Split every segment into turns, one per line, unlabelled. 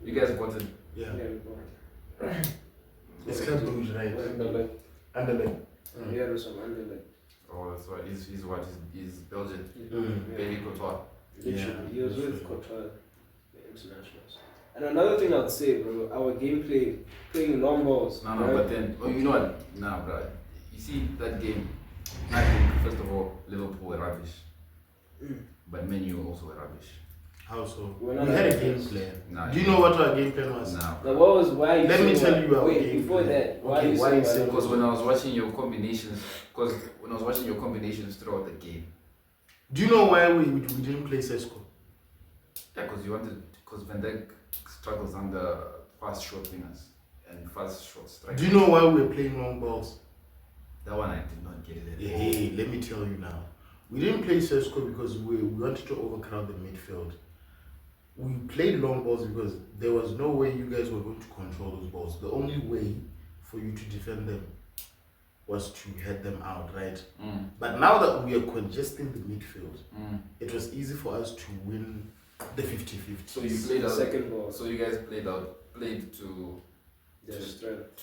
You guys bought it?
Yeah.
we bought it.
It's Club Brugge, right?
Underleg.
Underleg.
Yeah, there's some Underleg.
Oh, that's why. He's what? He's Belgian.
Yeah.
Baby Courtois.
Literally, he was with Courtois, the internationals. And another thing I'd say, bro, our gameplay, playing long balls.
No,
right?
but then, you know what? Nah, bro. You see that game? I think, first of all, Liverpool were rubbish. But Man U also were rubbish.
How so?
We're
We
not
had a
like
game
this.
plan.
Nah,
Do you know what our game plan was?
Nah,
Now,
bro.
what was why? You
Let me
saying
tell you our
wait,
game
before
plan.
that, why
Okay,
you
why
saying
you say-
that?
Because when I was watching your combinations, throughout the game,
Do you know why we didn't play Sesko?
yeah, because Van Dijk struggles under fast short wingers and fast short strikers.
Do you know why we were playing long balls?
That one I did not get it.
Hey, let me tell you now. We didn't play Sesko because we wanted to overcrowd the midfield. We played long balls because there was no way you guys were going to control those balls. The only way for you to defend them was to head them out, right? But now that we are congesting the midfield, it was easy for us to win the 50-50.
So you played
The
out.
second ball.
So you guys played to
Their strength.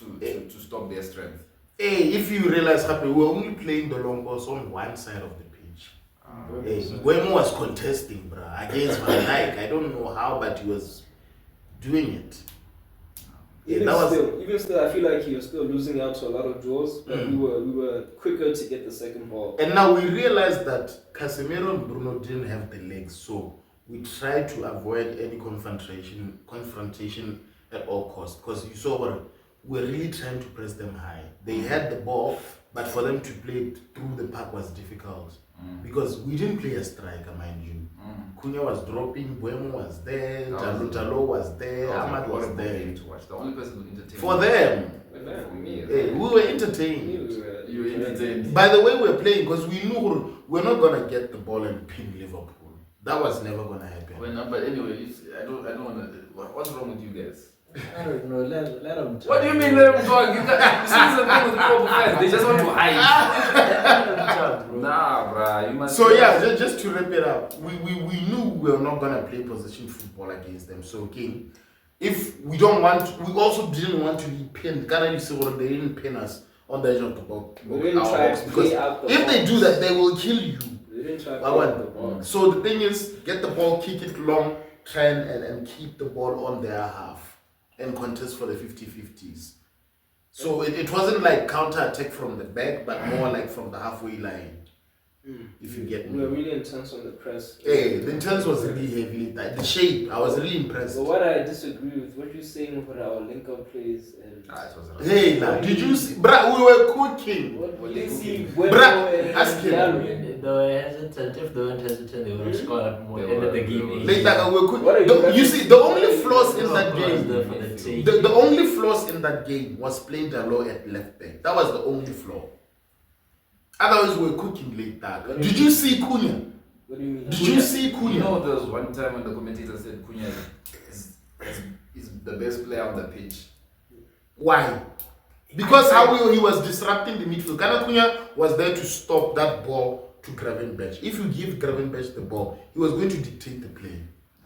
to stop their strength.
Hey, if you realize, Happy, we were only playing the long balls on one side of the pitch. Hey, Guemo was contesting, bruh, against Van Dijk. I don't know how, but he was doing it.
Even
that was
still, I feel like he was still losing out to a lot of draws, but we were quicker to get the second ball.
And now we realized that Casemiro and Bruno didn't have the legs, so we tried to avoid any confrontation at all costs. Because you saw what we're really trying to press them high. They had the ball, but for them to play it through the park was difficult. Because we didn't play a striker, mind you. Cunha was dropping, Buemo was there, Jalo was there, Ahmad was there.
To watch. The only person who entertained
For them,
for me,
hey, we were entertained.
you were entertained.
By the way, we were playing because we knew we're not gonna get the ball and pin Liverpool. That was never gonna happen.
Well, no, but anyway, I don't want to. What's wrong with you guys?
I don't know, let them talk.
What do you mean let them talk? You see the thing with Liverpool fans, they just want to hide.
Let them talk, bro.
Nah, bruh, you must.
So yeah, just to wrap it up, we knew we were not gonna play possession football against them. So again, if we don't want, we also didn't want to be pinned. Ghana, you see what they didn't pin us on the edge of the box.
We didn't try to play out the
if they
box.
do that, they will kill you.
We didn't try to
I
play
want-
out the box.
So the thing is, get the ball, kick it long, try and keep the ball on their half and contest for the 50-50s. So it wasn't like counter-attack from the back, but more like from the halfway line. If you get
We were
me.
really intense on the press.
Hey, the intense was really heavily tight. The shape, I was really impressed.
But what I disagree with, what you're saying about our link-up plays and...
It was
Hey, now, did you see? Bruh, we were cooking.
What
What
you
they
didn't see
cooking?
Buemo
Bruh,
and
ask him.
Diallo.
They were hesitant. If they weren't hesitant, they would have scored at more
They
end of the
were-
game.
Like that, we were
What are you
cooking. You
referring
see,
to?
the only flaws in that
Was
game,
there for the take.
the only flaws in that game was playing Dalo at left back. That was the only flaw. Otherwise, we were cooking late that. Did you see Cunha?
What do you mean?
Did you see Cunha?
You know, there was one time when the commentator said Cunha is the best player on the pitch.
Why? Because how he was disrupting the midfield. Ghana Cunha was there to stop that ball to Gravenberch. If you give Gravenberch the ball, he was going to dictate the play.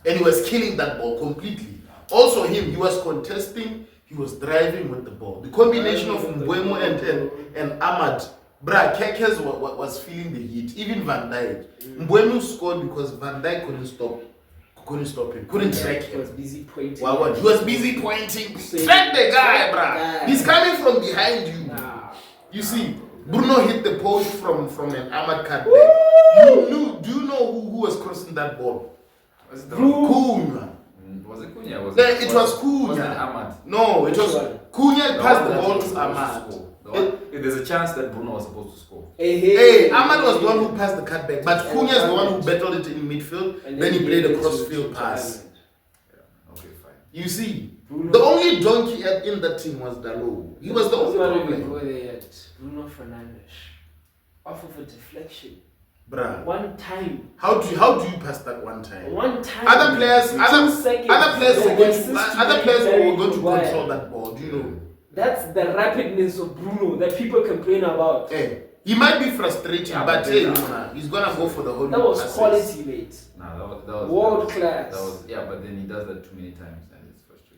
And he was killing that ball completely. Also him, he was contesting, he was driving with the ball. The combination of Mbuemo and Ahmad, bruh, Kekes was feeling the heat. Even Van Dijk. Mbuemo scored because Van Dijk couldn't stop him, couldn't track
He was
him.
busy pointing.
Wow, he was busy pointing. Track the guy, bruh. He's coming from behind you.
Nah.
You see, Bruno hit the post from an Ahmad cut back. Do you know who was crossing that ball?
Was it the
Cunha.
Was it Cunha? Was
Then it was Cunha.
Was it Ahmad?
No, it was Cunha passed the
one that
ball
he was
to
supposed
Ahmad.
score. The one- There's a chance that Bruno was supposed to score.
Hey, Ahmad was the one who passed the cutback, but Cunha is the one who battled it in midfield.
And
Then he played a
gave it to
crossfield pass.
Ahmed.
Okay, fine.
You see,
Bruno-
the only donkey in that team was Dalo. He was the
Let's
only
not even
problem.
go there yet. Bruno Fernandes. Off of a deflection.
Bruh,
One time.
how do you pass that one time?
One time.
Other players,
2
other
seconds.
players were going
Assist
to, other players
Harry
were going to
Maguire.
control that ball. Do you know?
That's the rapidness of Bruno that people complain about.
Hey, he might be frustrating,
Yeah,
but
but
hey,
then,
nah, he's gonna go for the whole.
That was
passes.
quality, mate.
Nah, that was
World class.
That was, yeah, but then he does that too many times and it's frustrating.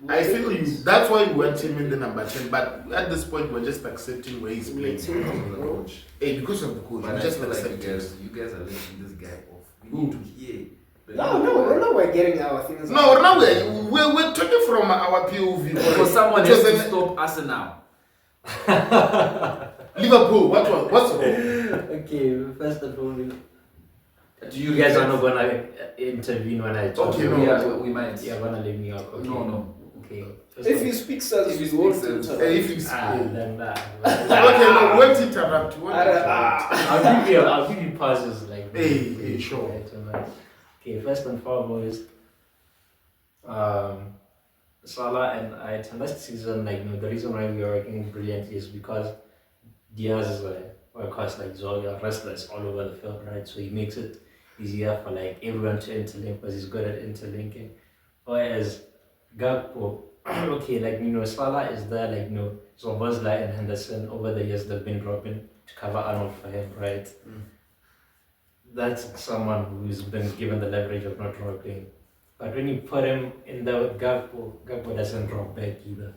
I feel you. That's why we want him in the number 10. But at this point, we're just accepting where he's playing.
Because of the coach.
Hey, because of the coach,
But
we
I
just
feel like
accept it.
you guys are letting this guy off. We need to hear.
No, we're getting our things.
No, now we're talking from our POV.
For someone
It
else
was
to stop Arsenal.
Liverpool, what's wrong?
Okay, first of all,
Do
you guys are not gonna intervene when I talk.
Okay, no.
Yeah, we might.
You're gonna leave me out. Okay.
No.
Okay.
If you speak Saz,
If
you
you
won't
speak Saz.
interrupt.
If he's
Then
okay, no, won't interrupt.
I'll give you pauses like.
Hey, sure.
Right, okay, first and foremost, Salah and Ayrton last season, like, the reason why we are working brilliantly is because Diaz is of course, like Zoya, restless all over the field, right? So he makes it easier for like everyone to interlink because he's good at interlinking. Whereas Gakpo, okay, like, Salah is there, like, so Bosla and Henderson over the years they've been dropping to cover Arnold for him, right? That's someone who's been given the leverage of not dropping. But when you put him in there with Gakpo doesn't drop back either,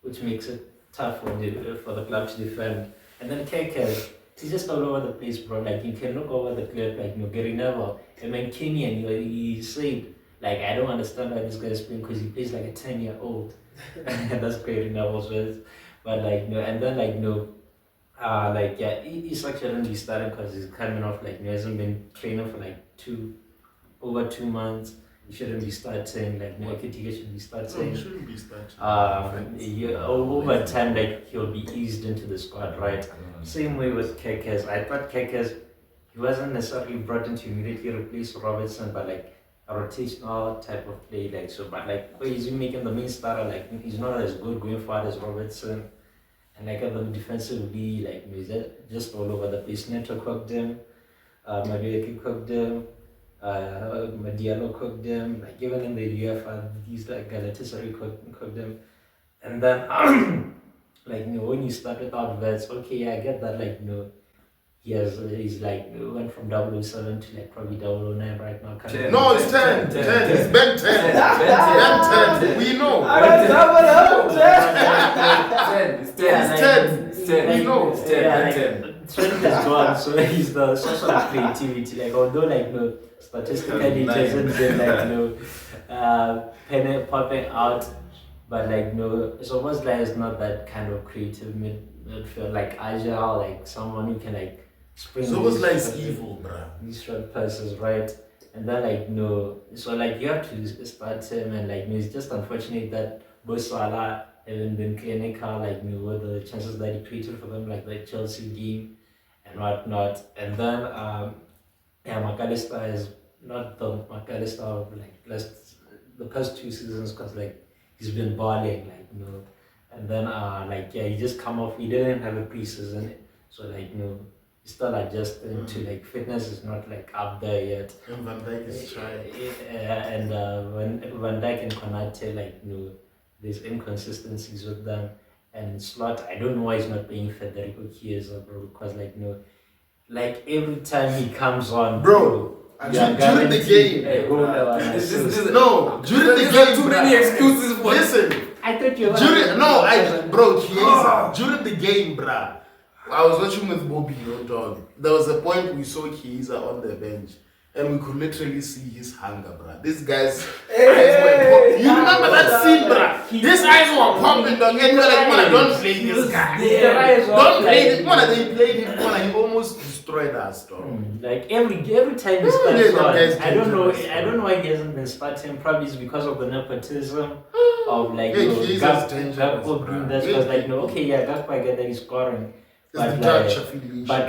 which makes it tough for the club to defend. And then Keke, he's just all over the place, bro. Like, you can look over the clip, like, Gary Neville. And when Kenyan, he said, like, I don't understand why this guy is playing because he plays like a 10-year-old. And that's Gary Neville's words. But, like, and then, like, he's actually starting because he's coming off, like, he hasn't been training for, like, over 2 months. He shouldn't be starting, like, Ekitike shouldn't be starting.
He shouldn't be starting.
Over time, like, he'll be eased into the squad, right? Same way with Kekes. I thought Kekes, he wasn't necessarily brought in to immediately replace Robertson, but like a rotational type of play, like so. But like, where he's making the main starter, like he's not as good going forward as Robertson, and like at the defensively, like he's just all over the place. Neto cooked him, Madueke cooked him, Diallo cooked him. Like even in the UEFA, these like Galatasaray cooked him, and then. Like, when you start without vets, okay, yeah, I get that, like, he's like, went from 007 to like probably 009 right now.
No, it's 10. It's Ben 10. Ben 10. We know.
It's 10.
We know.
It's 10.
Trent is gone, so he's the source of creativity. Like, although, like, statistically, it hasn't been, like, penny popping out. But like it's almost like it's not that kind of creative midfield, like agile, like someone who can like spring.
It's almost like it's evil, bruh.
These short passes, right? And then like so like you have to start him, and like it's just unfortunate that both Salah haven't been clinical, like with the chances that he created for them, like the Chelsea game and whatnot. And then McAllister is not the McAllister of like the past 2 seasons, because like. He's been balling, like, and then, he just come off, he didn't have a preseason, so, like, he's still adjusting to, like, fitness is not, like, up there yet.
And Van Dijk is trying.
And when Van Dijk and Konate, like, there's inconsistencies with them, and Slot, I don't know why he's not playing Federico Chiesa, bro, because, like every time he comes on,
bro. During the game, during the game,
too many excuses for.
Listen,
I thought you were
Chiesa. During the game, bruh, I was watching with Bobby, dog. There was a point we saw Chiesa on the bench, and we could literally see his hunger, bruh. This guy's eyes were popping. You remember that scene, bruh? His eyes were popping, dog. And you were like, "Mona, don't play this guy. Don't play this." Mona, they played him. Mona, he almost destroyed us, dog.
Like every time he starts on, I don't know why he hasn't been starting. Probably it's because of the nepotism of like Gakpo being there. Because like Gakpo, I get that he's scoring, but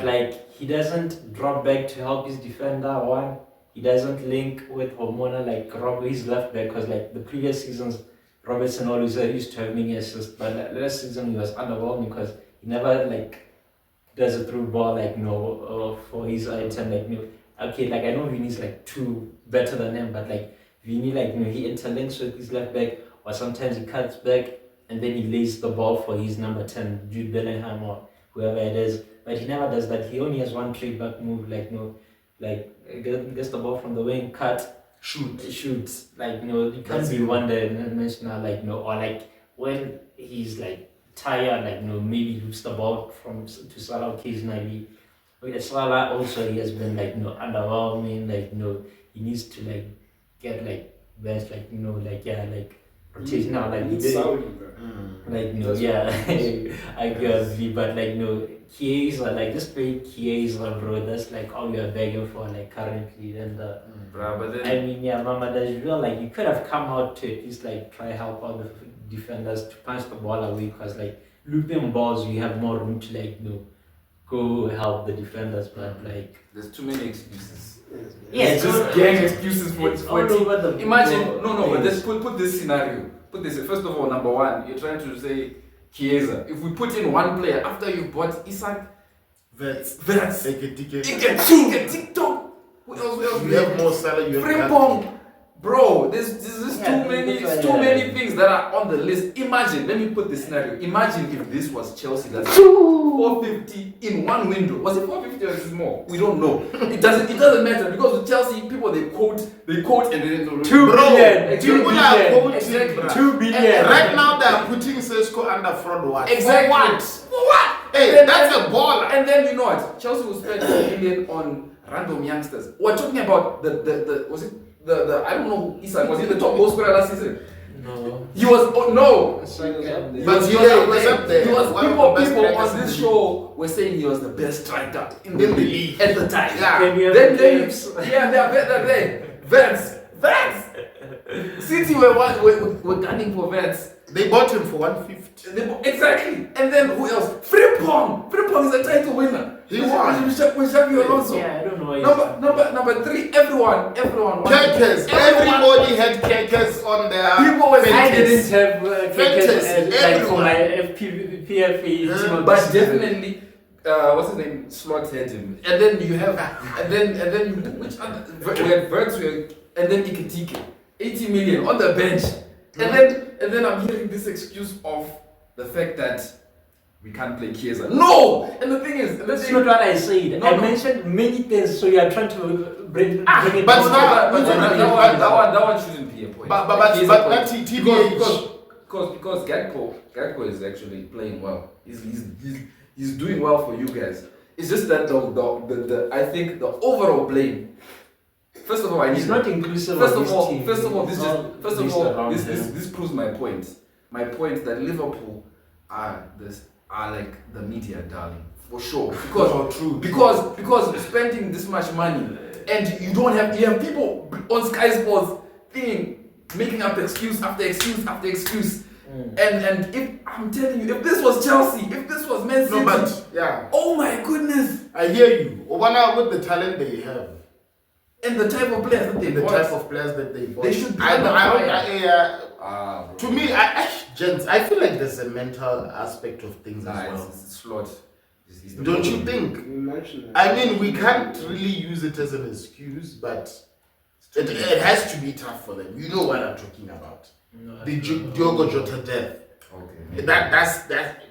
like he doesn't drop back to help his defender. One, he doesn't link with Hormona like Rob, his left back, because like the previous seasons Robertson always used to have many assists, but last season he was underwhelming because he never like does a through ball for his item, okay, like I know Vini's like too better than him, but like Vini, like he interlinks with his left back, or sometimes he cuts back and then he lays the ball for his number 10, Jude Bellingham or whoever it is, but he never does that. He only has one trade back move, gets the ball from the wing, cut, shoot. Like, you can't be one-dimensional, like, or like when he's like tired, like, maybe he loses the ball to Salah occasionally. With Salah also, he has been like, underwhelming, like, he needs to like get like best, like, like rotational, like,
needs Saudi, bro.
Like, I agree, but like, Chiesa, like, just play Chiesa, bro. That's like all we are begging for, like, currently. And
but then,
I mean, Mama, that's real. Like, you could have come out to at least like try help out the defenders to punch the ball away, because like looping balls, you have more room to like go help the defenders, but like
there's too many excuses.
Yeah,
it's just gang excuses for
all over the
imagine but just put this scenario. Put this first of all, number one, you're trying to say Chiesa. If we put in one player after you bought Isak,
Vets.
TikTok. Who else?
You have more salary. You have
Frimpong. Bro, there's too many things that are on the list. Imagine, let me put this scenario. Imagine if this was Chelsea, that's 450 in one window. Was it 450 or is it more? We don't know. It doesn't matter, because with Chelsea, people they quote and they don't know.
2 billion.
People are quoting,
exactly.
2 billion.
And right now they are putting Sesko under fraud. What?
Exactly.
For what? Hey, that's a baller.
And then you know what? Chelsea will spend 2 billion on random youngsters. We're talking about the was it the I don't know who Isak was. He the top goal scorer last season?
No.
He was no.
But he was up there.
He was
One of
people
the best strikers
on
in
this
the
show were saying he was the best striker in the league at the time.
Yeah.
Then they're Vets. City were gunning for Vets.
They bought him for 150.
Exactly. And then who else? Frimpong is a title winner.
He won.
With Xavi Alonso.
Yeah, I don't know why.
Number 3, everyone.
Kekes. Everybody had Kekes on their.
People were
I
Fences.
didn't have
Fences,
like for my PFA team of
but
the season.
definitely, what's his name? Slot had him. And then you have, and then which other? We had Verts, and then Iketike, 80 million on the bench. And then I'm hearing this excuse of the fact that we can't play Chiesa. No! And the thing is,
That's not what I said. I mentioned many things, so you are trying to bring it
but
down.
that one shouldn't be a point.
But that's TBH.
Because Gakpo is actually playing well. He's doing well for you guys. It's just that the I think the overall blame. First of all,
It's not inclusive.
First
of
of all,
team.
this proves my point. My point that Liverpool are like the media darling for sure. Because spending this much money and you have people on Sky Sports making up excuse after excuse after excuse. And if I'm telling you, if this was Chelsea, if this was Man City, oh my goodness!
I hear you. Obana with the talent they have.
And the type of players that they bought.
The type of players that they bought.
They should be
to me, gents, I feel like there's a mental aspect of things as well.
It's Slot.
Don't you think? I mean, we can't really use it as an excuse, but it has to be tough for them. You know what I'm talking about. The Diogo Jota death.
Okay.
That's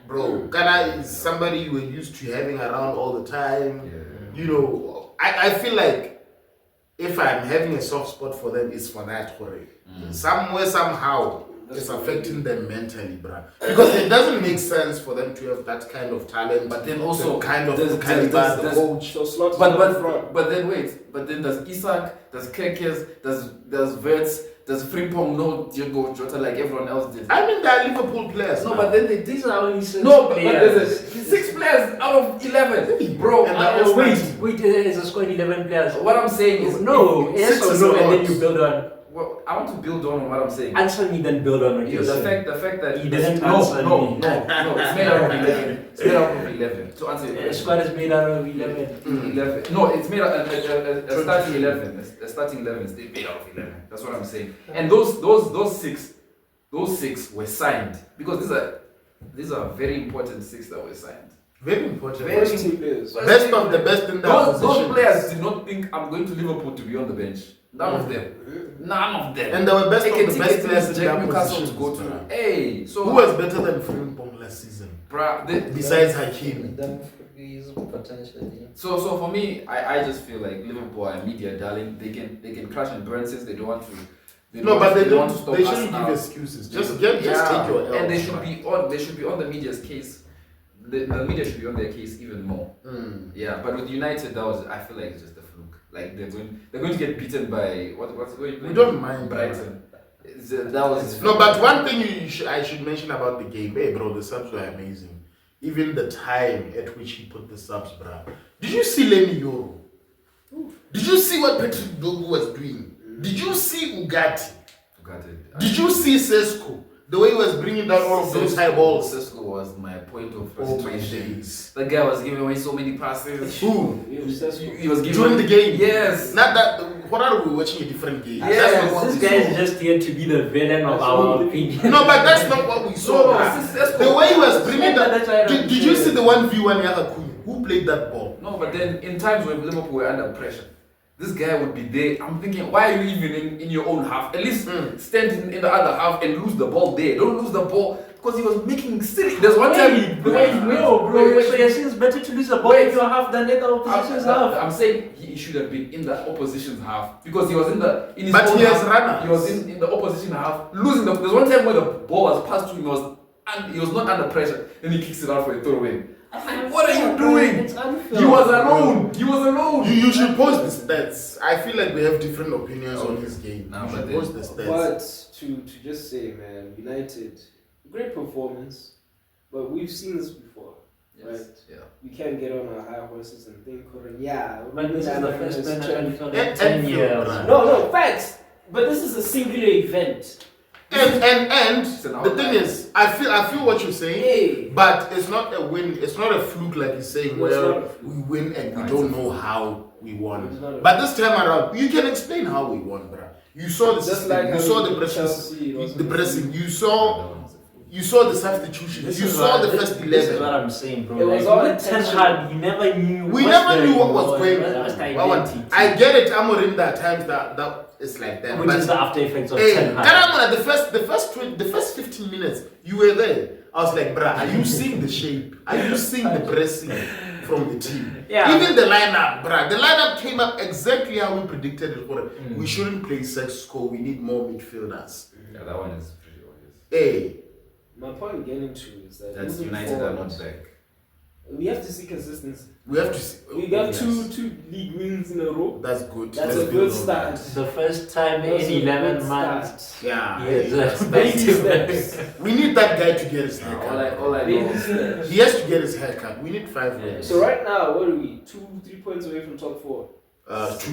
bro. Ghana is somebody you were used to having around all the time.
Yeah.
You know, I feel like if I'm having a soft spot for them, it's for that Corey. Somewhere, somehow, it's affecting them mentally, bruh. Because it doesn't make sense for them to have that kind of talent,
but then also
the kind of
does
the coach.
But then does Isak, does Kekes, does Verts, does Frimpong know Diogo Jota like everyone else did?
I mean, they're Liverpool players.
No,
man.
but then
These are only 6
players.
players.
But there's 6 players out of 11, bro.
And wait, is a squad 11 players?
What I'm saying is
yes or no, and then you build on.
Well, I want to build on what I'm saying.
Answer me, then build on.
The fact that
you didn't answer me.
No, it's made out of 11. It's made out of 11. To answer your
The
question.
squad is made out of 11.
11. No, it's made out of a starting 11. A starting 11 is made out of 11. That's what I'm saying. And those six were signed because these are very important 6 that were signed.
Very important.
First team players.
Best of the best in that position.
Those players did not think I'm going to Liverpool to be on the bench. None of them.
And they were best of the best players in
Jack
that
Newcastle
position.
to go to. Hey, so
who was better than Frimpong last season?
Bruh,
Besides Hakim.
Dumfries, Potentially.
So for me, I just feel like Liverpool are media darling. They can crash and burn since they don't want to. They don't want to stop
They
us
shouldn't
now.
give excuses. Just take your L.
And they should be on the media's case. The media should be on their case even more. Yeah, but with United, I feel like it's just a fluke. Like they're going to get beaten by what's going.
We don't mind
Brighton. No,
but one thing I should mention about the game, hey bro, the subs were amazing. Even the time at which he put the subs, bro. Did you see Lenny Yoro? Did you see what Patrick Dogu was doing? Did you see Ugati? Did you see Sesko? The way he was bringing down all of those high balls.
Sesko was my point of frustration. That guy was giving away so many passes.
Who?
He was giving
during the game.
Yes.
Not that. What are we watching a different game?
Yes.
This guy is just here to be the villain of our opinion.
No, but that's not what we saw. The way he was bringing that. Did you see the 1v1 Yahakuni? Who played that ball?
No, but then in times when Liverpool were under pressure, this guy would be there. I'm thinking, why are you even in your own half? At least stand in the other half and lose the ball there. Don't lose the ball because he was making silly. There's one time.
Bro. So you're saying it's better to lose the ball in your half than the opposition's half?
I'm saying he should have been in the opposition's half because he was in his
but
own
he has
half.
runners.
He was in the opposition half, losing the. There's one time where the ball was passed to him. He was not under pressure. Then he kicks it out for a throw-away. What are you doing?
It's unfair.
He was alone.
You should post the stats. I feel like we have different opinions on this game.
No,
you
but
should post the stats.
But to just say, man, United, great performance, but we've seen this before, right?
Yeah.
We can't get on our high horses and think,
But this is the first time in
And
10 years.
No, facts. But this is a singular event.
And the thing is, I feel what you're saying,
Hey.
but it's not a win. It's not a fluke like he's saying
No, it's
where
not a fluke.
we win and we don't know how we
It's not
won.
a
But this time around, you can explain how we won, bruh. You saw the
Just
system.
like
You
how
saw
we
the
beat Chelsea, it
pressing.
wasn't
The
a
pressing.
fluke.
You saw the substitutions. You saw the first
This is
11.
what I'm saying, bro.
It was
like,
all
with Ten
intentional.
Hag, you never knew.
We never knew what was going
What's the
on.
identity?
I get it, Amorim, there are times that it's like that.
Which
but
is the after effects of
hey,
Ten Hag.
Karamana, the first 15 minutes, you were there. I was like, bruh, are you seeing the shape? Are you seeing the pressing from the team?
Yeah.
Even the lineup, bruh. The lineup came up exactly how we predicted it. We shouldn't play Sesko. We need more midfielders.
Yeah, that one is pretty obvious.
Hey,
My point getting to is that
That's
moving
United are
forward,
not back.
we have to see consistency.
we have to see.
We got
Yes.
two league wins in a row.
That's good.
That's
Let's
a
build
good
on
start.
that.
The first time
That's
in
a
11
good
months.
start.
Yeah.
Yes, that's
Baby steps.
We need that guy to get his
All
haircut.
I
Baby
know.
steps.
He has to get his haircut. We need 5
Yeah.
points.
So right now, what are we? 3 points away from top 4.
2.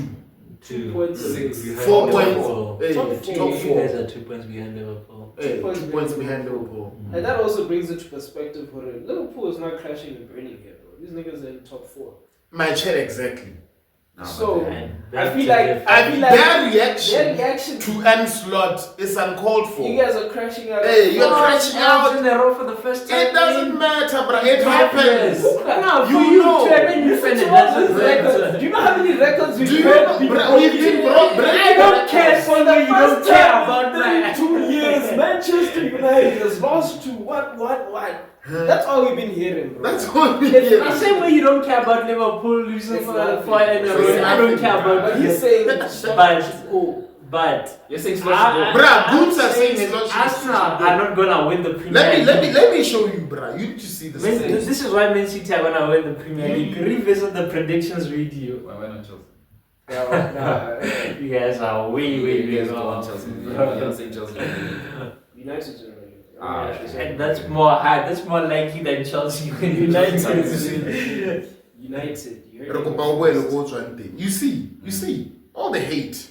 2 points away.
4 points.
Liverpool.
Hey,
Top
top
four.
You
4.
guys are 2 points behind Liverpool.
Hey,
2 points
2 points behind Liverpool.
And that also brings it to perspective for it. Liverpool is not crashing and burning here, bro. These niggas are in top 4.
My chair exactly.
So
And
I feel
that's
like
Their reaction
their reaction
to Arne Slot is uncalled for.
you guys are crashing out.
Hey, you're crashing out.
in a row for the first time.
It doesn't matter, bro. It happens.
No,
You
for you
know.
to admit you
Listen
said
to
it
all
doesn't
these records.
matter.
Do you know how many records we've
Do you
heard
know,
before?
bro? We've been
I don't care for you. You don't care about that.
2 years. Manchester United has lost to what? That's all we've been hearing, bro.
That's all we
The
hear.
same way you don't care about Liverpool losing
It's
for
nothing.
in a row.
It's
I don't
nothing,
care
bro.
about
But he's saying
But
You're saying
Bruh, Goods are saying
is
it's not-
Arsenal are not gonna win the Premier League.
Let me show you, bruh. You need to see this.
This is why Man City are gonna win the Premier League. Revisit the predictions video.
Why not Chelsea?
You guys are way
You guys don't
wrong.
want Chelsea. You're saying Chelsea.
United generally.
And that's more hard. That's more likely than Chelsea winning
United.
United.
United. You heard me.
You see, all the hate.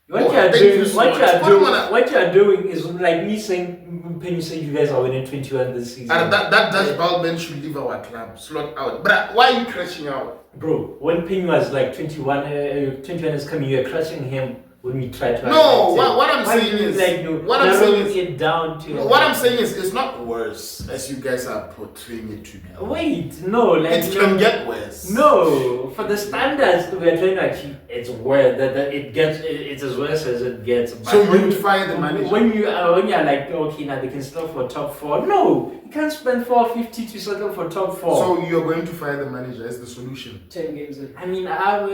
What
Oh,
you are
thank
doing,
you so
what
much.
you are
What
doing,
do you wanna-
what you are doing is like me saying, Penny said you guys are winning 21 this season.
And that Dutch Baldman should leave our club. Slot out. Bruh, why are you crashing out?
Bro, when Penny was like 21 is coming, you are crushing him when we try to.
No, what I'm saying is, what I'm saying is,
it down to.
What I'm saying is, it's not worse as you guys are portraying it to be.
Wait, no,
it can get worse.
No, for the standards we are trying to achieve, it's worse. That it's as worse as it gets. But
so you would fire the manager
when you are like, okay, now they can settle for top 4. No, you can't spend 450 to settle for top 4.
So you're going to fire the manager as the solution.
10 games in.
I mean, I'm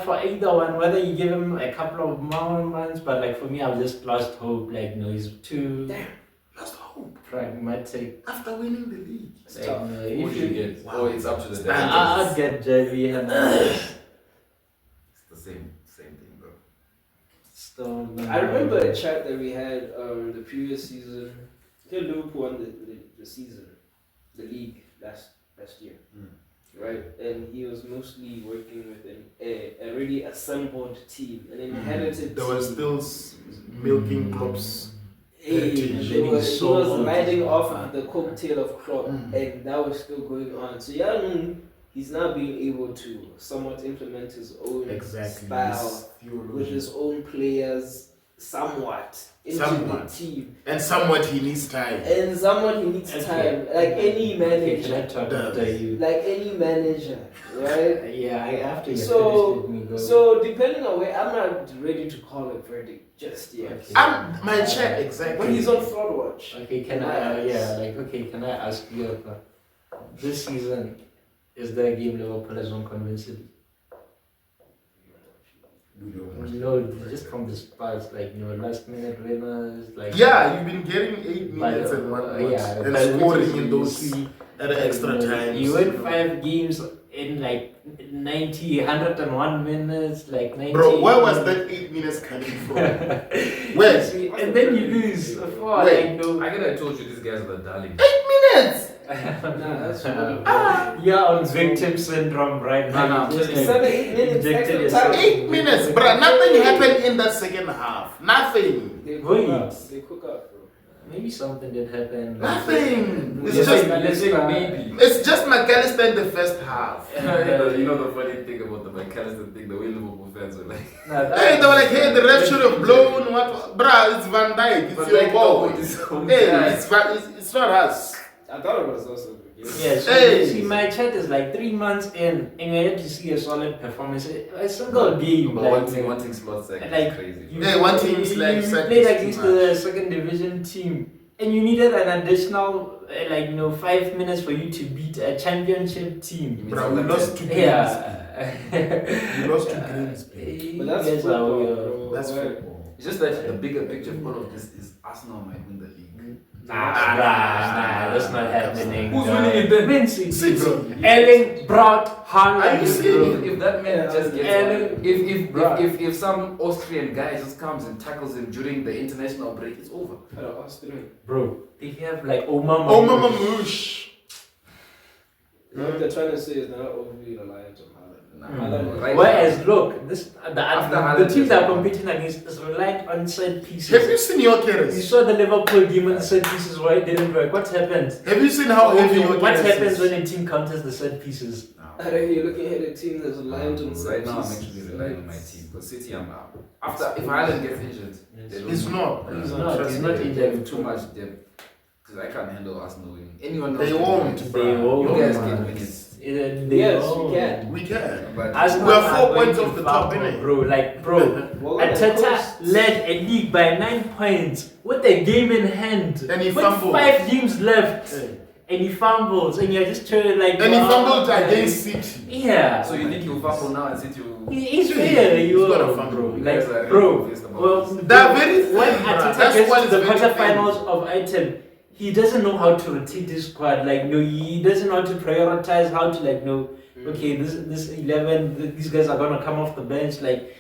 for either one. Whether you give him a couple of more months, but like for me, I've just lost hope. Like, no, he's too.
Damn, lost hope.
Pragmatic.
After winning the league.
What do you get? Wow. Oh, it's up to the standards.
I'll get Jerry Hernandez.
It's the same thing, bro.
Still,
I remember a chat that we had the previous season. Liverpool won the season, the league last year, right? And he was mostly working with an already assembled team, an inherited.
There was still milking Klopp's.
He was riding off of the coattail of Klopp, and that was still going on. So he's now being able to somewhat implement his own style with his own players, somewhat into the team.
And somewhat he needs time.
Like any manager. Like any manager, right?
Yeah, after you
so depending on where, I'm not ready to call a verdict just yet.
Okay.
My check exactly.
When he's on fraud watch.
Okay, can I ask you this season, is there a game Liverpool has won convincingly? No, just from the starts, like last minute winners, like
you've been getting 8 minutes and 1 month, and scoring in those at the extra time.
You win 5 games in like 101 minutes, like 90.
Bro, where was that 8 minutes coming from? Where?
And then you lose 4.
I could have told you these guys are the darling.
8 minutes.
You're on victim syndrome right now.
7-8 minutes extra time.
8 minutes, bro. Nothing happened in that second half. Nothing.
They cook up, bro.
Maybe something did happen.
Nothing.
It's just maybe.
It's just McAllister in the first half.
You know the funny thing about the McAllister thing, the way Liverpool fans were like,
hey, they were like, hey, the ref should have blown. What? Bruh, it's Van Dijk. It's your ball. Hey, it's not us.
I thought it was also good.
Yeah, so see, my chat is like 3 months in, and you have to see a solid performance. A single game.
But one thing Slot's like crazy.
One team's like
you played against the second division team, and you needed an additional 5 minutes for you to beat a championship team.
Bro, we lost to
Grimsby.
We lost to Grimsby.
But that's football.
That's football.
It's just that the bigger picture of all of this is Arsenal might win the league.
Nah, that's not happening.
Who's winning it then?
Man City. Erling Braut Haaland.
Are you serious?
If that man just gets if some Austrian guy just comes and tackles him during the international break, it's over.
Bro, they have like Omar
Mamouche.
What they're trying to say is they're not overly reliant on Haaland.
Whereas, look, the teams that are competing against is reliant on set pieces.
Have you seen your carers?
You saw the Liverpool game and the set pieces why it didn't work. What happens?
Have you seen how heavy your
What happens when a team counters the set pieces?
You're looking at a team that's reliant on set
right now. I'm
pieces.
actually relying on my team because City, I'm out. After if Haaland gets injured,
He's not
injured. Too much depth because I can't handle Arsenal winning. Anyone else?
They won't.
You guys can win it.
Yes, we can.
We can.
But
we are 4 points off the top, innit?
Bro. Arteta led a league by 9 points with a game in hand.
And he
with
fumbled.
5 games left. And he fumbles. And you're just trying to
And he fumbled against City.
Yeah.
So you think he'll fumble now and City will...
He's fair.
He's got a fumble.
Well,
they're very
when Arteta gets to the quarterfinals of Item, he doesn't know how to rotate his squad. He doesn't know how to prioritize, how to okay, this 11, these guys are gonna come off the bench.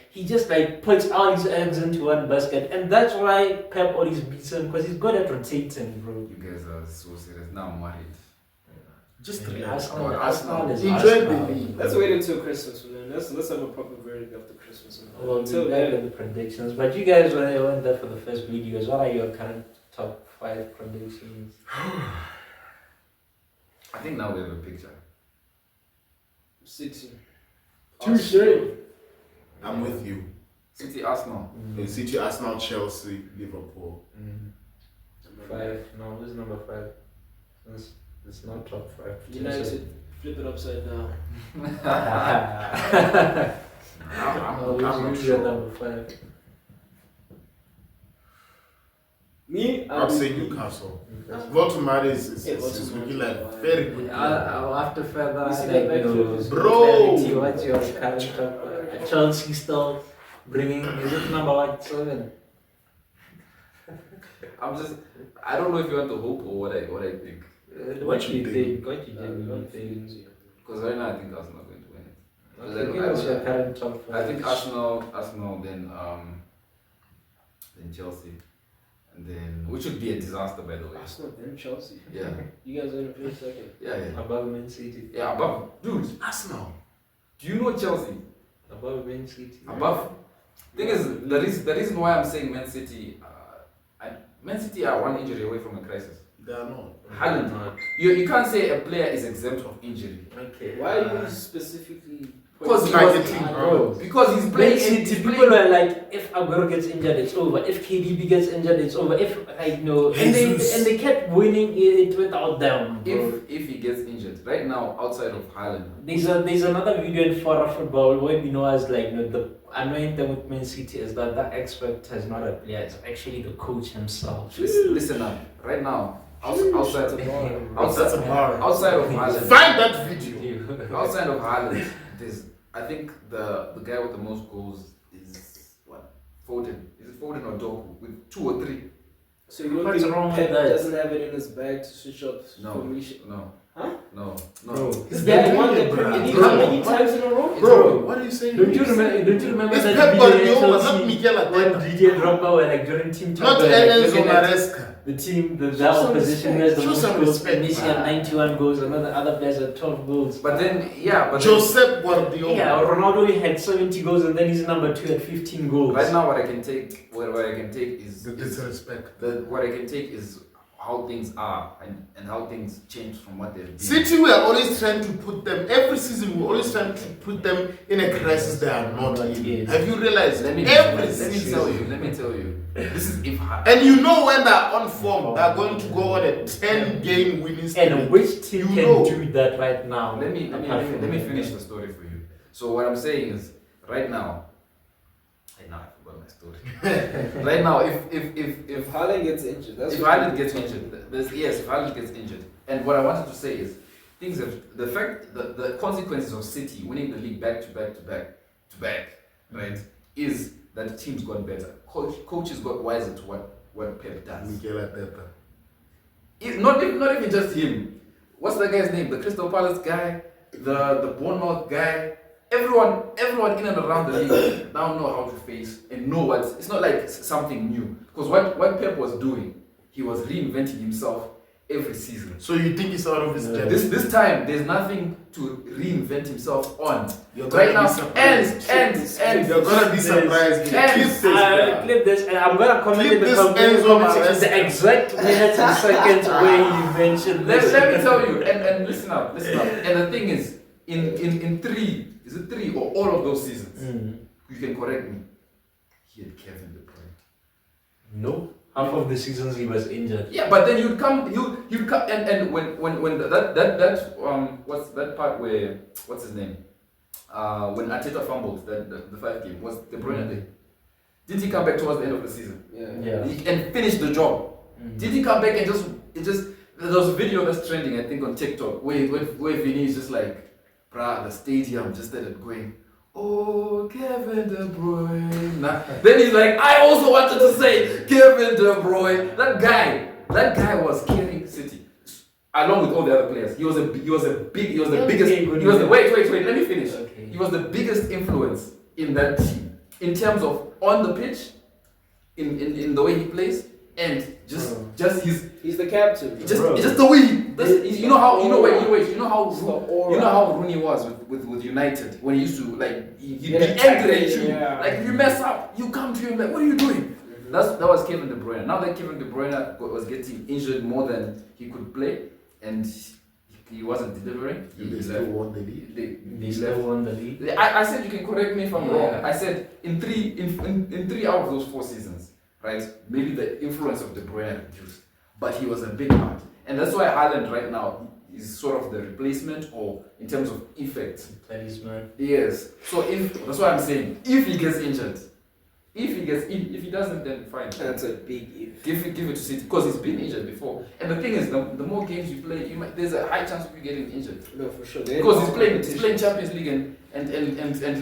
He just puts all his eggs into one basket, and that's why Pep always beats him because he's good at rotating, bro.
You guys are so serious. Now I'm worried.
Just
Arsenal is
enjoy the league.
Let's wait until Christmas, man. Let's have a proper verdict after Christmas.
Well, until then, the predictions. But you guys, when I went there for the first videos, what are your current top 5 predictions?
I think now we have a picture.
City.
Touché. I'm with you.
City, Arsenal.
City, Arsenal, Chelsea, Liverpool.
5. No, who's number 5? It's not top 5.
United, flip it upside down.
I'm not sure.
Number 5.
Me,
I'd say Newcastle. Baltimore is looking like very good.
After further,
bro,
what's your current top? Chelsea still bringing, is it number 7?
I don't know if you want to hope or what I think.
What you think?
Because right now I think Arsenal are going to win it.
Okay, give us your current top 5.
I think Arsenal, then Chelsea, and then which would be a disaster, by the way.
Arsenal, then Chelsea.
Yeah.
You guys are in the second.
Yeah.
Above Man City.
Yeah, above. Dude,
Arsenal.
do you know Chelsea?
Above Man City.
Above. Thing is, the reason why I'm saying Man City, Man City are one injury away from a crisis.
They are not.
Haaland. You can't say a player is exempt of injury.
Okay.
Why are you specifically?
Because he's playing City.
People were like, if Aguero gets injured, it's over. If KDB gets injured, it's over. If and they kept winning it without them. Bro.
If he gets injured, right now outside of Haaland,
there's another video in Fora Football where we know as like the annoying thing with Man City is that expert is not a player; it's actually the coach himself.
Listen up, right now. Outside of Haaland.
Find that video.
Outside of Haaland, I think the guy with the most goals is what? Foden. Is it Foden or Doku with 2 or 3?
So you don't think Pep doesn't have it in his bag to switch up formation?
No.
Huh?
No.
This guy won the Premier League how many times in a row?
Bro, what are you saying?
Don't you remember
it's
that
Pep
video
Guardiola, not Mikel Arteta.
when Didier Drogba were like during team time?
Not Enzo Maresca.
The team, the opposition has the most goals. Messi had 91 goals, another other players had 12 goals.
But then,
Josep Guardiola.
Yeah, Ronaldo had 70 goals and then he's number 2 at 15 goals.
Right now, what I can take is
the disrespect.
What I can take is how things are and how things change from what they've been.
City, we are always trying to put them, every season we're always trying to put them in a crisis they are not in. Have you realized? Let me tell you. This is if and you know when they're on form, they're going to go on a 10-game winning streak.
And which team can do that right now?
Let me finish the story for you. So what I'm saying is, right now I forgot my story. Right now, if
Haaland gets injured,
if Haaland gets injured, and what I wanted to say is, the consequences of City winning the league back to back, right, is that teams got better. Coaches got wiser to what Pep does.
Mikel Arteta.
It's not even just him. What's that guy's name? The Crystal Palace guy, the Bournemouth guy. Everyone in and around the league now know how to face and know it's not like something new. Because what Pep was doing, he was reinventing himself every season.
So you think he's out of his depth?
This time there's nothing to reinvent himself on.
You're
right now,
and you're gonna be surprised.
Clip this, and I'm gonna comment in the comment section the exact minutes and seconds where you mentioned this.
Let me tell you, and listen up. And the thing is, in 3 or all of those seasons, you can correct me, he had Kevin De Bruyne.
No. Half of the seasons he was injured.
Yeah, but then you'd come and when that what's that part where what's his name? When Arteta fumbled the 5 game, was De Bruyne there? Did he come back towards the end of the season?
Yeah.
And finish the job? Did he come back and just there was a video that's trending I think on TikTok where Vinny is just like, bruh, the stadium just started going, oh, Kevin De Bruyne. Then he's like, I also wanted to say Kevin De Bruyne. That guy was killing City, along with all the other players. He was the biggest. Wait, let me finish.
Okay.
He was the biggest influence in that team in terms of on the pitch, in the way he plays, and just his.
He's the captain.
Just the way you know how Rooney was with United when he used to he'd be angry at you.
Yeah.
Like if you mess up, you come to him like, what are you doing? That was Kevin De Bruyne. Now that Kevin De Bruyne was getting injured more than he could play, and he he wasn't delivering.
They still won the league.
They still won the league.
I said, you can correct me if I'm wrong. I said in three out of those 4 seasons, right? Maybe the influence of De Bruyne reduced, but he was a big part, and that's why Haaland right now is sort of the replacement, or in terms of effect.
Talisman.
Yes. So that's why I'm saying, if he gets injured, if he doesn't, then fine.
That's a big if.
Give it to City, because he's been injured before. And the thing is, the more games you play, there's a high chance of you getting injured.
No, for sure.
Because he's playing Champions League and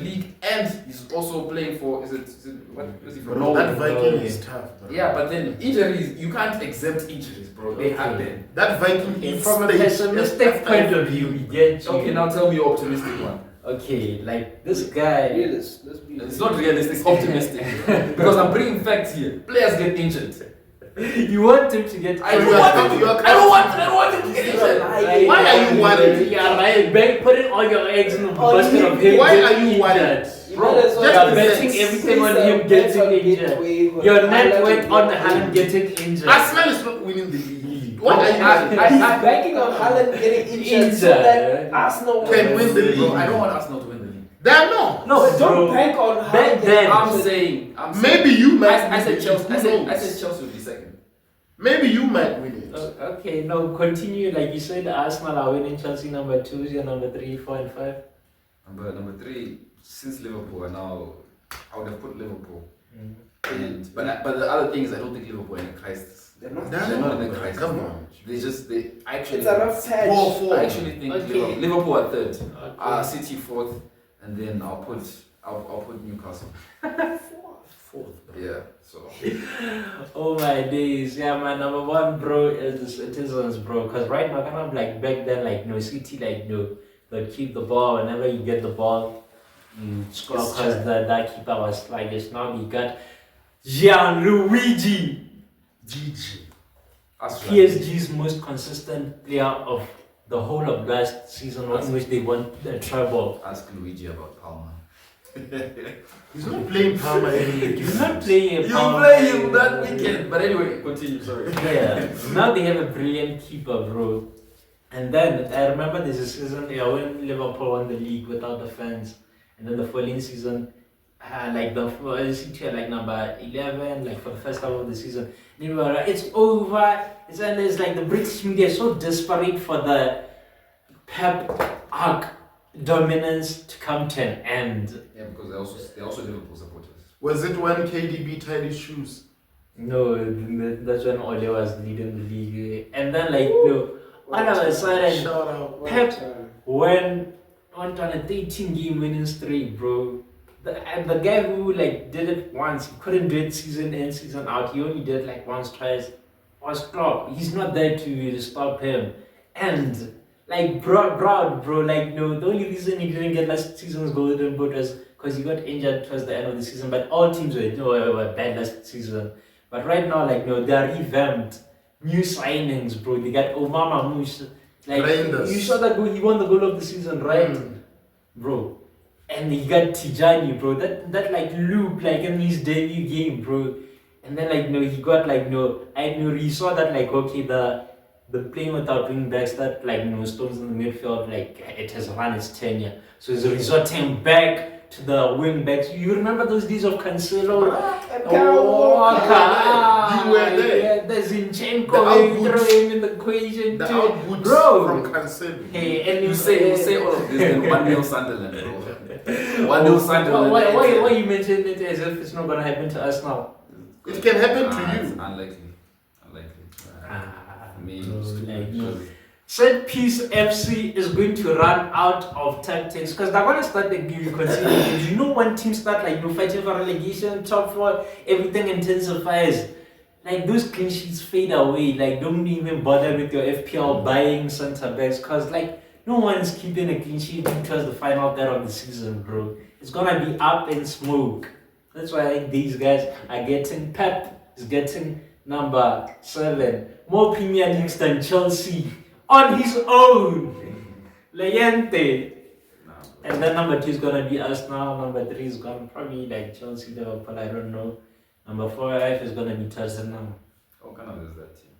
league, and he's also playing for what is he from?
That Viking is tough, bro.
Yeah, but then injuries, you can't exempt injuries, bro. They happen.
That Viking is
From a pessimistic point of view, we get you.
Okay, now tell me your optimistic one.
Okay, like this guy.
Realist. Let's be
It's not realistic, it's optimistic. Because I'm bringing facts here. Players get injured.
You want him to get.
I don't want him to get injured.
Why are you worried?
Yeah, right. Putting all your eggs in the basket of him.
Why are you worried?
Bro,
you're betting everything on him getting injured. Your net worth on Haaland getting injured.
Arsenal is not winning the league. What are you
He's banking on Haaland getting injured so that Arsenal
can win the league.
Bro, I don't want Arsenal to win the league.
Damn no.
No, don't bank on Haaland.
Then
I'm saying
maybe you might.
I said Chelsea. I said Chelsea will be second.
Maybe you might win it.
Okay, no, continue. Like you said, Arsenal are winning. Chelsea number 2, your number 3, 4, and 5.
Number 3, since Liverpool are now, I would have put Liverpool.
Mm-hmm.
But the other thing is, I don't think Liverpool are in a crisis.
They're not.
They're not in a crisis.
Come on.
They actually.
It's a rough patch.
I actually think
Okay.
Liverpool are 3rd,
Okay.
City 4th, and then I'll put Newcastle.
4th.
Yeah. So.
Oh my days, yeah, my number 1, bro, is the Citizens, bro. Cause right now, kind of like back then, like no City, like no, they'll keep the ball whenever you get the ball, you score. Cause that keeper was sluggish. Now you got Gianluigi,
GG.
PSG's most consistent player of the whole of last season, in which they won the treble.
Ask Luigi about Palmer.
He's not playing Palmer anymore.
He's not playing.
You play him that weekend. But anyway, continue. Sorry.
Yeah. Now they have a brilliant keeper, bro. And then I remember there's a season when Liverpool won the league without the fans, and then the following season, like the City had like number 11, like for the first half of the season. And we were like, it's over. And it's like the British media is so desperate for the Pep arc dominance to come to an end.
Yeah, because they're also Liverpool supporters.
Was it when KDB tied his shoes?
No, that's when Ole was leading the league. And then like, all of a sudden,
Shout out.
Pep went on a 13-game winning streak, bro. The guy who like did it once, he couldn't do it season in, season out. He only did like once, twice. Was Klopp. He's not there to stop him. And like proud, bro. Like no, the only reason he didn't get last season's golden boot was because he got injured towards the end of the season. But all teams were bad last season. But right now, like no, they are revamped. New signings, bro. They got Obama Mush. Like
Reinders.
you saw that goal. He won the goal of the season, right, bro? And he got Tijani, bro. That like loop like in his debut game, bro. And then like no, he got like no. I know he saw that like okay the playing without wing backs that like no Stones in the midfield like it has run its tenure. So he's resorting back to the wing backs. You remember those days of Cancelo?
You were there.
Yeah, the Zinchenko, throw him in the equation
The
too.
outputs
Bro.
from Cancelo.
Hey, and
You say all of this, then 1-0 Sunderland, bro. 1-0 Sunderland.
Why you mention it as if it's not gonna happen to us now?
It can happen to
It's
you.
unlikely.
Set Piece FC is going to run out of tactics because they're going to start the game considering. You know when teams start like fighting for relegation, top 4, everything intensifies. Like those clean sheets fade away. Like don't even bother with your FPL buying centre backs because like no one's keeping a clean sheet because the final third of the season, bro. It's gonna be up in smoke. That's why like these guys are getting. Pep is getting number 7. More Premier Leagues than Chelsea on his own. Leyente. And then number 2 is gonna be Arsenal. Number 3 is gonna probably like Chelsea, Liverpool. I don't know. Number 4 is gonna be Tottenham.
What kind of is that team?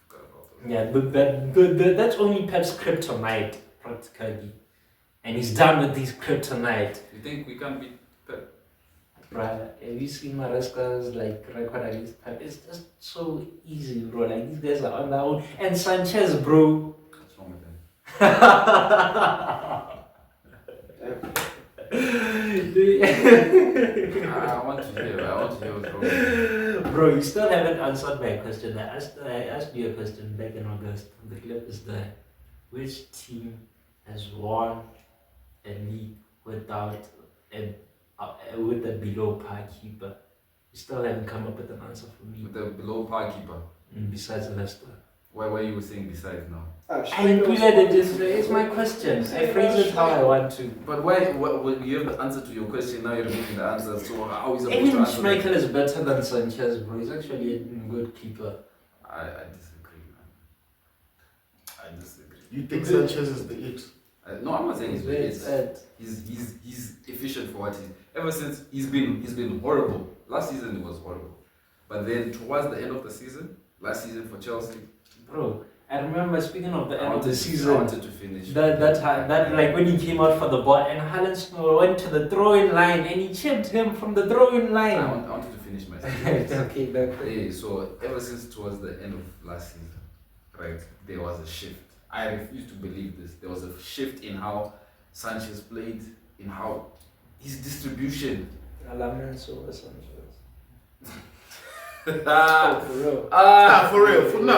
Forgot about
Yeah, but that's only Pep's kryptonite, practically. And he's done with these kryptonite.
You think we can beat Pep?
Bruh, have you seen Maresca's record against Pep? It's just so easy, bro. Like, these guys are on their own. And Sanchez, bro.
What's wrong with him? I want to hear what's wrong with him.
Bro, you still haven't answered my question. I asked you a question back in August. The clip is there. Which team has won a league without with a below par keeper? You still haven't come up with an answer for me.
With the below par keeper.
Besides Leicester.
Why were you saying besides now?
It's my question. I phrase it how I want to.
But why you have the answer to your question, now you're giving the answer, so how is it supposed to answer?
Schmeichel is better than Sanchez, bro. He's actually a good keeper.
I disagree, man. I disagree.
You think Sanchez is the it?
No, I'm not saying he's the it. He's efficient for what he. Ever since he's been horrible. Last season he was horrible, but then towards the end of the season, last season for Chelsea,
bro. I remember, speaking of the end of the season,
I wanted to finish
that like when he came out for the ball and Haaland went to the throwing line and he chipped him from the throwing line.
I wanted to finish my season.
Okay,
so ever since towards the end of last season, right, there was a shift. I refuse to believe this. There was a shift in how Sanchez played, in how his distribution.
Lammens and Sanchez.
For real. No.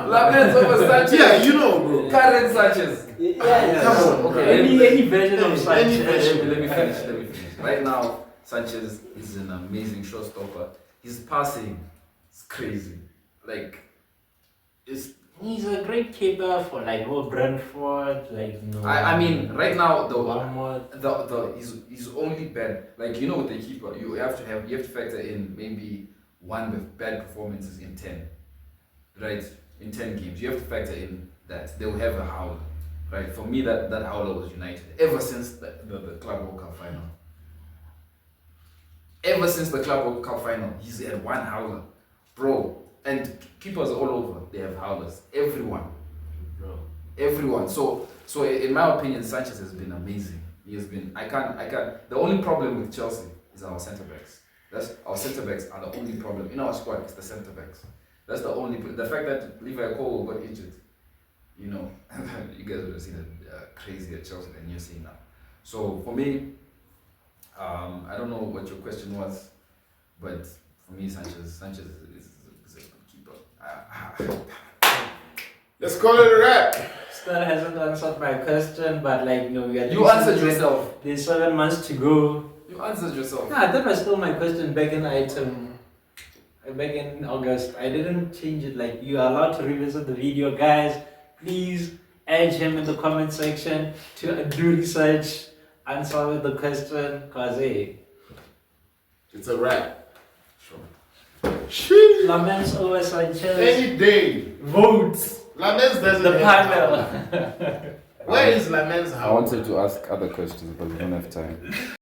Lammens over Sanchez.
Yeah, you know, bro.
Current Sanchez.
Yeah.
Come on.
Okay.
Any version of Sanchez.
Let me finish. Right now, Sanchez is an amazing shotstopper. His passing is crazy. Like,
he's a great keeper for Brentford,
I mean, right now
the
he's only bad. Like, you know, with the keeper, you have to factor in maybe one with bad performances in 10, right? In 10 games, you have to factor in that they will have a howler, right? For me, that howler was United ever since the Club World Cup final. Ever since the Club World Cup final, he's had one howler, bro. And keepers all over, they have howlers. Everyone. So in my opinion, Sanchez has been amazing. He has been. I can't. The only problem with Chelsea is our centre backs. Our centre backs are the only problem in our squad. It's the centre backs. That's the only. The fact that Liverpool got injured, you know, you guys would have seen it crazy at Chelsea than you're seeing now. So for me, I don't know what your question was, but for me, Sanchez is a good keeper.
Let's call it a wrap.
Still hasn't answered my question, but we are.
You answered yourself.
There's 7 months to go.
You answered yourself.
Nah, that was still my question back in back in August. I didn't change it. You are allowed to revisit the video, guys. Please add him in the comment section to do research, answer the question, cause
it's a wrap.
Sure. Lammens over Sanchez.
Any day.
Votes.
Lammens doesn't
the panel.
Where is Lammens' house?
I wanted to ask other questions, but we don't have time.